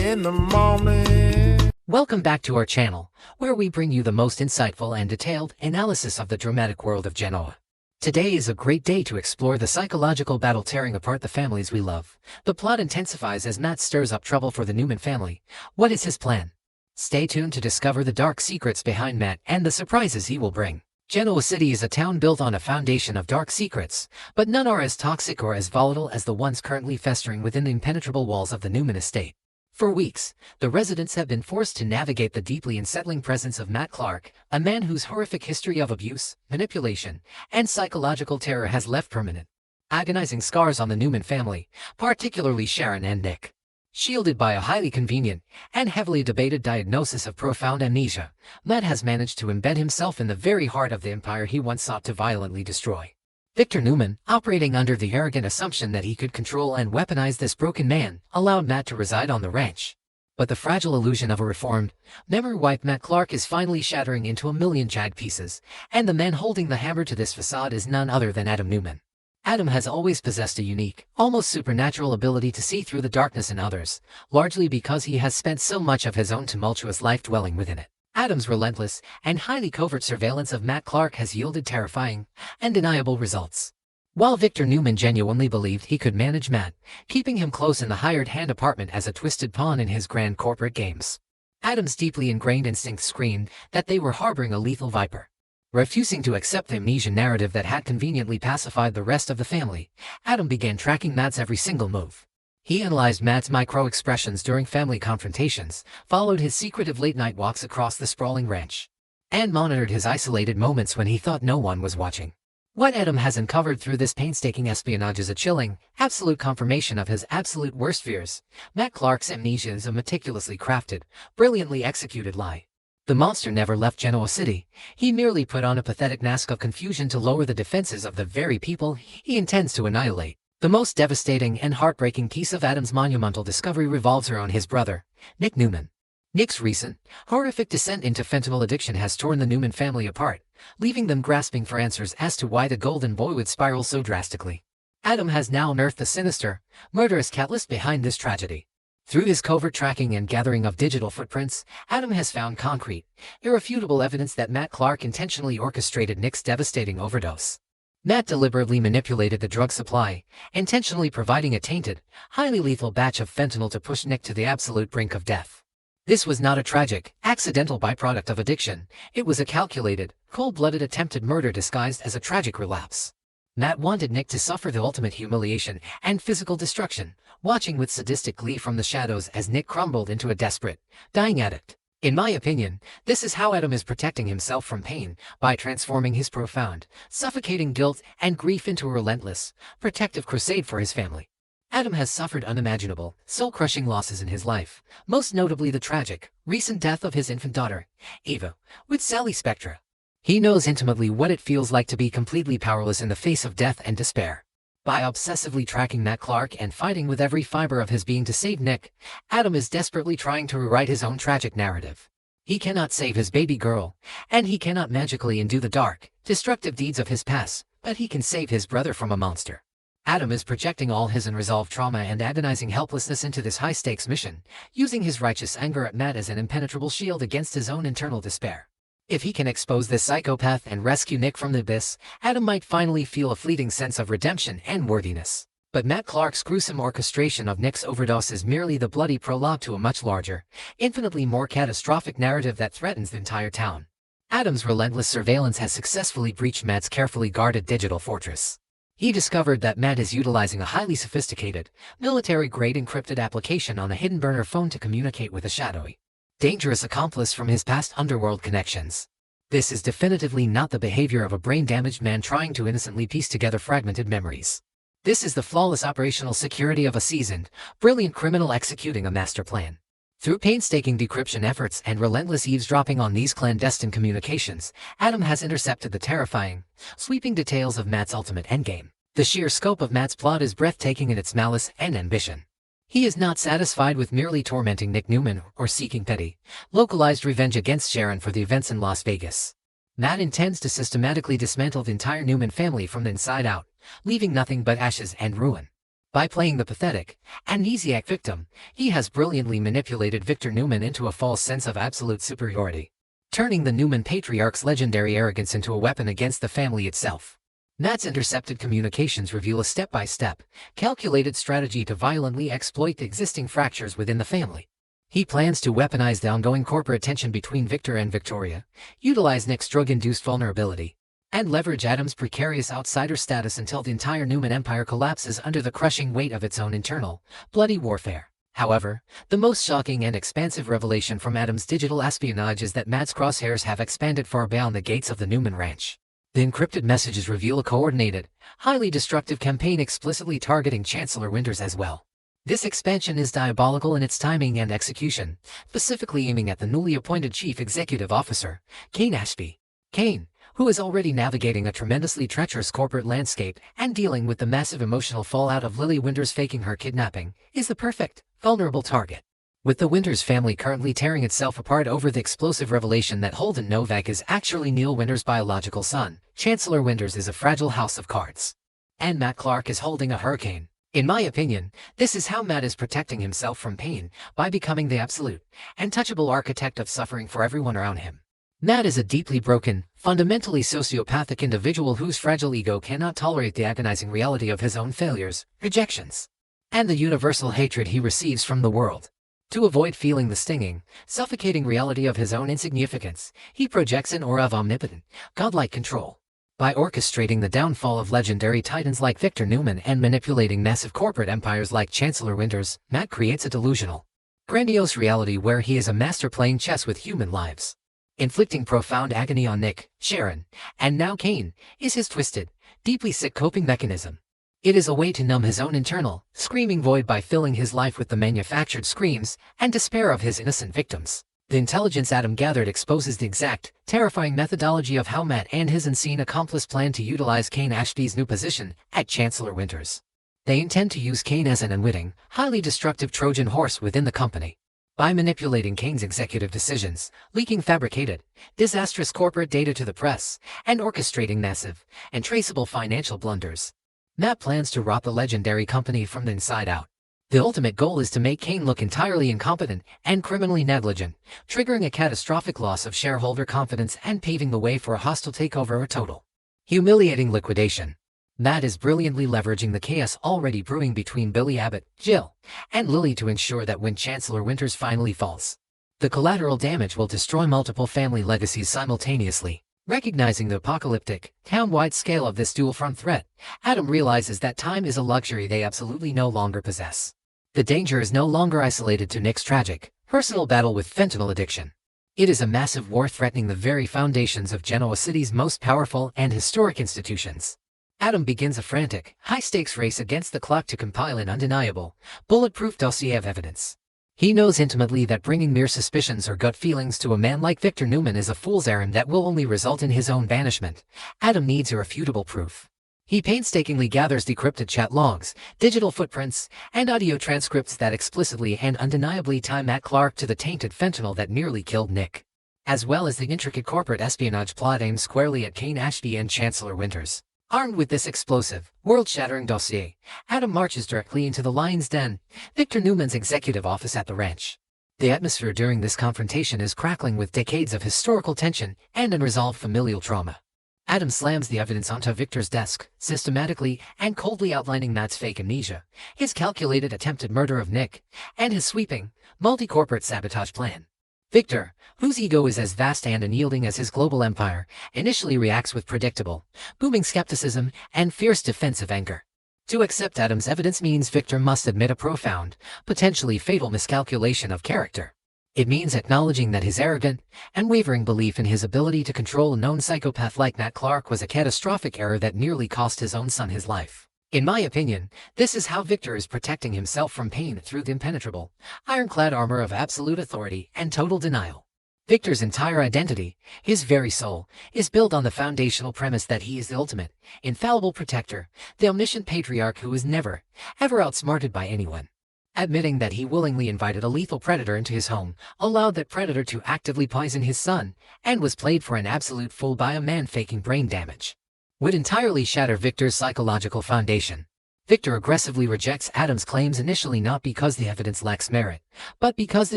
in the morning. Welcome back to our channel, where we bring you the most insightful and detailed analysis of the dramatic world of Genoa. Today is a great day to explore the psychological battle tearing apart the families we love. The plot intensifies as Matt stirs up trouble for the Newman family. What is his plan? Stay tuned to discover the dark secrets behind Matt and the surprises he will bring. Genoa City is a town built on a foundation of dark secrets, but none are as toxic or as volatile as the ones currently festering within the impenetrable walls of the Newman estate. For weeks, the residents have been forced to navigate the deeply unsettling presence of Matt Clark, a man whose horrific history of abuse, manipulation, and psychological terror has left permanent, agonizing scars on the Newman family, particularly Sharon and Nick. Shielded by a highly convenient and heavily debated diagnosis of profound amnesia, Matt has managed to embed himself in the very heart of the empire he once sought to violently destroy. Victor Newman, operating under the arrogant assumption that he could control and weaponize this broken man, allowed Matt to reside on the ranch. But the fragile illusion of a reformed, memory-wiped Matt Clark is finally shattering into a million jagged pieces, and the man holding the hammer to this facade is none other than Adam Newman. Adam has always possessed a unique, almost supernatural ability to see through the darkness in others, largely because he has spent so much of his own tumultuous life dwelling within it. Adam's relentless and highly covert surveillance of Matt Clark has yielded terrifying, undeniable results. While Victor Newman genuinely believed he could manage Matt, keeping him close in the hired hand apartment as a twisted pawn in his grand corporate games, Adam's deeply ingrained instincts screamed that they were harboring a lethal viper. Refusing to accept the amnesia narrative that had conveniently pacified the rest of the family, Adam began tracking Matt's every single move. He analyzed Matt's micro-expressions during family confrontations, followed his secretive late-night walks across the sprawling ranch, and monitored his isolated moments when he thought no one was watching. What Adam has uncovered through this painstaking espionage is a chilling, absolute confirmation of his absolute worst fears. Matt Clark's amnesia is a meticulously crafted, brilliantly executed lie. The monster never left Genoa City. He merely put on a pathetic mask of confusion to lower the defenses of the very people he intends to annihilate. The most devastating and heartbreaking piece of Adam's monumental discovery revolves around his brother, Nick Newman. Nick's recent, horrific descent into fentanyl addiction has torn the Newman family apart, leaving them grasping for answers as to why the golden boy would spiral so drastically. Adam has now unearthed the sinister, murderous catalyst behind this tragedy. Through his covert tracking and gathering of digital footprints, Adam has found concrete, irrefutable evidence that Matt Clark intentionally orchestrated Nick's devastating overdose. Matt deliberately manipulated the drug supply, intentionally providing a tainted, highly lethal batch of fentanyl to push Nick to the absolute brink of death. This was not a tragic, accidental byproduct of addiction. It was a calculated, cold-blooded attempted murder disguised as a tragic relapse. Matt wanted Nick to suffer the ultimate humiliation and physical destruction, watching with sadistic glee from the shadows as Nick crumbled into a desperate, dying addict. In my opinion, this is how Adam is protecting himself from pain, by transforming his profound, suffocating guilt and grief into a relentless, protective crusade for his family. Adam has suffered unimaginable, soul-crushing losses in his life, most notably the tragic, recent death of his infant daughter, Ava, with Sally Spectra. He knows intimately what it feels like to be completely powerless in the face of death and despair. By obsessively tracking Matt Clark and fighting with every fiber of his being to save Nick, Adam is desperately trying to rewrite his own tragic narrative. He cannot save his baby girl, and he cannot magically undo the dark, destructive deeds of his past, but he can save his brother from a monster. Adam is projecting all his unresolved trauma and agonizing helplessness into this high-stakes mission, using his righteous anger at Matt as an impenetrable shield against his own internal despair. If he can expose this psychopath and rescue Nick from the abyss, Adam might finally feel a fleeting sense of redemption and worthiness. But Matt Clark's gruesome orchestration of Nick's overdose is merely the bloody prologue to a much larger, infinitely more catastrophic narrative that threatens the entire town. Adam's relentless surveillance has successfully breached Matt's carefully guarded digital fortress. He discovered that Matt is utilizing a highly sophisticated, military-grade encrypted application on a hidden burner phone to communicate with a shadowy, dangerous accomplice from his past underworld connections. This is definitively not the behavior of a brain-damaged man trying to innocently piece together fragmented memories. This is the flawless operational security of a seasoned, brilliant criminal executing a master plan. Through painstaking decryption efforts and relentless eavesdropping on these clandestine communications, Adam has intercepted the terrifying, sweeping details of Matt's ultimate endgame. The sheer scope of Matt's plot is breathtaking in its malice and ambition. He is not satisfied with merely tormenting Nick Newman or seeking petty, localized revenge against Sharon for the events in Las Vegas. Matt intends to systematically dismantle the entire Newman family from the inside out, leaving nothing but ashes and ruin. By playing the pathetic, amnesiac victim, he has brilliantly manipulated Victor Newman into a false sense of absolute superiority, turning the Newman patriarch's legendary arrogance into a weapon against the family itself. Matt's intercepted communications reveal a step-by-step, calculated strategy to violently exploit the existing fractures within the family. He plans to weaponize the ongoing corporate tension between Victor and Victoria, utilize Nick's drug-induced vulnerability, and leverage Adam's precarious outsider status until the entire Newman empire collapses under the crushing weight of its own internal, bloody warfare. However, the most shocking and expansive revelation from Adam's digital espionage is that Matt's crosshairs have expanded far beyond the gates of the Newman ranch. The encrypted messages reveal a coordinated, highly destructive campaign explicitly targeting Chancellor Winters as well. This expansion is diabolical in its timing and execution, specifically aiming at the newly appointed Chief Executive Officer, Kane Ashby. Kane, who is already navigating a tremendously treacherous corporate landscape and dealing with the massive emotional fallout of Lily Winters faking her kidnapping, is the perfect, vulnerable target. With the Winters family currently tearing itself apart over the explosive revelation that Holden Novak is actually Neil Winters' biological son, Chancellor Winters is a fragile house of cards. And Matt Clark is holding a hurricane. In my opinion, this is how Matt is protecting himself from pain, by becoming the absolute, untouchable architect of suffering for everyone around him. Matt is a deeply broken, fundamentally sociopathic individual whose fragile ego cannot tolerate the agonizing reality of his own failures, rejections, and the universal hatred he receives from the world. To avoid feeling the stinging, suffocating reality of his own insignificance, he projects an aura of omnipotent, godlike control. By orchestrating the downfall of legendary titans like Victor Newman and manipulating massive corporate empires like Chancellor Winters, Matt creates a delusional, grandiose reality where he is a master playing chess with human lives. Inflicting profound agony on Nick, Sharon, and now Kane, is his twisted, deeply sick coping mechanism. It is a way to numb his own internal, screaming void by filling his life with the manufactured screams and despair of his innocent victims. The intelligence Adam gathered exposes the exact, terrifying methodology of how Matt and his unseen accomplice plan to utilize Kane Ashby's new position at Chancellor Winters. They intend to use Kane as an unwitting, highly destructive Trojan horse within the company. By manipulating Kane's executive decisions, leaking fabricated, disastrous corporate data to the press, and orchestrating massive and traceable financial blunders, Matt plans to rot the legendary company from the inside out. The ultimate goal is to make Kane look entirely incompetent and criminally negligent, triggering a catastrophic loss of shareholder confidence and paving the way for a hostile takeover or total, humiliating liquidation. Matt is brilliantly leveraging the chaos already brewing between Billy Abbott, Jill, and Lily to ensure that when Chancellor Winters finally falls, the collateral damage will destroy multiple family legacies simultaneously. Recognizing the apocalyptic, town-wide scale of this dual-front threat, Adam realizes that time is a luxury they absolutely no longer possess. The danger is no longer isolated to Nick's tragic, personal battle with fentanyl addiction. It is a massive war threatening the very foundations of Genoa City's most powerful and historic institutions. Adam begins a frantic, high-stakes race against the clock to compile an undeniable, bulletproof dossier of evidence. He knows intimately that bringing mere suspicions or gut feelings to a man like Victor Newman is a fool's errand that will only result in his own banishment. Adam needs irrefutable proof. He painstakingly gathers decrypted chat logs, digital footprints, and audio transcripts that explicitly and undeniably tie Matt Clark to the tainted fentanyl that nearly killed Nick, as well as the intricate corporate espionage plot aimed squarely at Kane Ashby and Chancellor Winters. Armed with this explosive, world-shattering dossier, Adam marches directly into the lion's den, Victor Newman's executive office at the ranch. The atmosphere during this confrontation is crackling with decades of historical tension and unresolved familial trauma. Adam slams the evidence onto Victor's desk, systematically and coldly outlining Matt's fake amnesia, his calculated attempted murder of Nick, and his sweeping, multi-corporate sabotage plan. Victor, whose ego is as vast and unyielding as his global empire, initially reacts with predictable, booming skepticism and fierce defensive anger. To accept Adam's evidence means Victor must admit a profound, potentially fatal miscalculation of character. It means acknowledging that his arrogant, unwavering belief in his ability to control a known psychopath like Matt Clark was a catastrophic error that nearly cost his own son his life. In my opinion, this is how Victor is protecting himself from pain through the impenetrable, ironclad armor of absolute authority and total denial. Victor's entire identity, his very soul, is built on the foundational premise that he is the ultimate, infallible protector, the omniscient patriarch who is never, ever outsmarted by anyone. Admitting that he willingly invited a lethal predator into his home, allowed that predator to actively poison his son, and was played for an absolute fool by a man faking brain damage, would entirely shatter Victor's psychological foundation. Victor aggressively rejects Adam's claims, initially not because the evidence lacks merit, but because the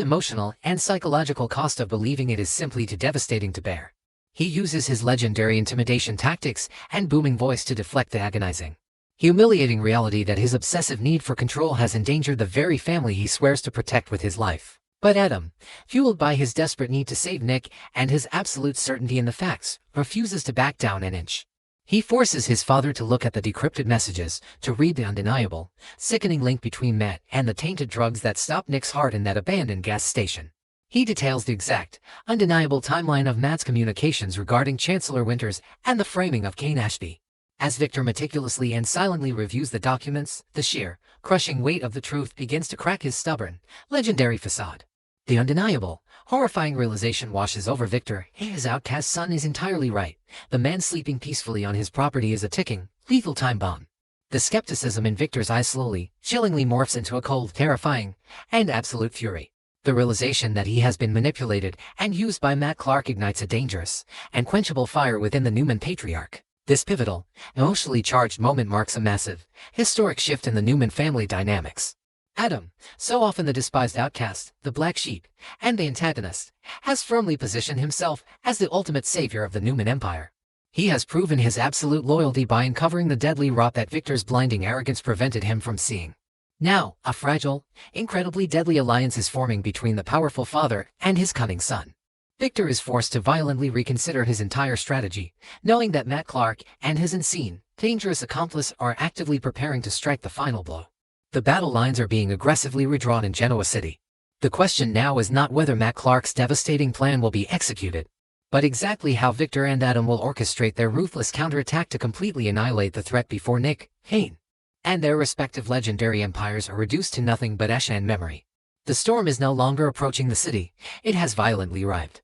emotional and psychological cost of believing it is simply too devastating to bear. He uses his legendary intimidation tactics and booming voice to deflect the agonizing, humiliating reality that his obsessive need for control has endangered the very family he swears to protect with his life. But Adam, fueled by his desperate need to save Nick and his absolute certainty in the facts, refuses to back down an inch. He forces his father to look at the decrypted messages, to read the undeniable, sickening link between Matt and the tainted drugs that stopped Nick's heart in that abandoned gas station. He details the exact, undeniable timeline of Matt's communications regarding Chancellor Winters and the framing of Kane Ashby. As Victor meticulously and silently reviews the documents, the sheer, crushing weight of the truth begins to crack his stubborn, legendary facade. The undeniable, horrifying realization washes over Victor. His outcast son is entirely right. The man sleeping peacefully on his property is a ticking, lethal time bomb. The skepticism in Victor's eyes slowly, chillingly morphs into a cold, terrifying, and absolute fury. The realization that he has been manipulated and used by Matt Clark ignites a dangerous, unquenchable fire within the Newman patriarch. This pivotal, emotionally charged moment marks a massive, historic shift in the Newman family dynamics. Adam, so often the despised outcast, the black sheep, and the antagonist, has firmly positioned himself as the ultimate savior of the Newman Empire. He has proven his absolute loyalty by uncovering the deadly rot that Victor's blinding arrogance prevented him from seeing. Now, a fragile, incredibly deadly alliance is forming between the powerful father and his cunning son. Victor is forced to violently reconsider his entire strategy, knowing that Matt Clark and his unseen, dangerous accomplice are actively preparing to strike the final blow. The battle lines are being aggressively redrawn in Genoa City. The question now is not whether Matt Clark's devastating plan will be executed, but exactly how Victor and Adam will orchestrate their ruthless counterattack to completely annihilate the threat before Nick, Kane, and their respective legendary empires are reduced to nothing but ash and memory. The storm is no longer approaching the city, it has violently arrived.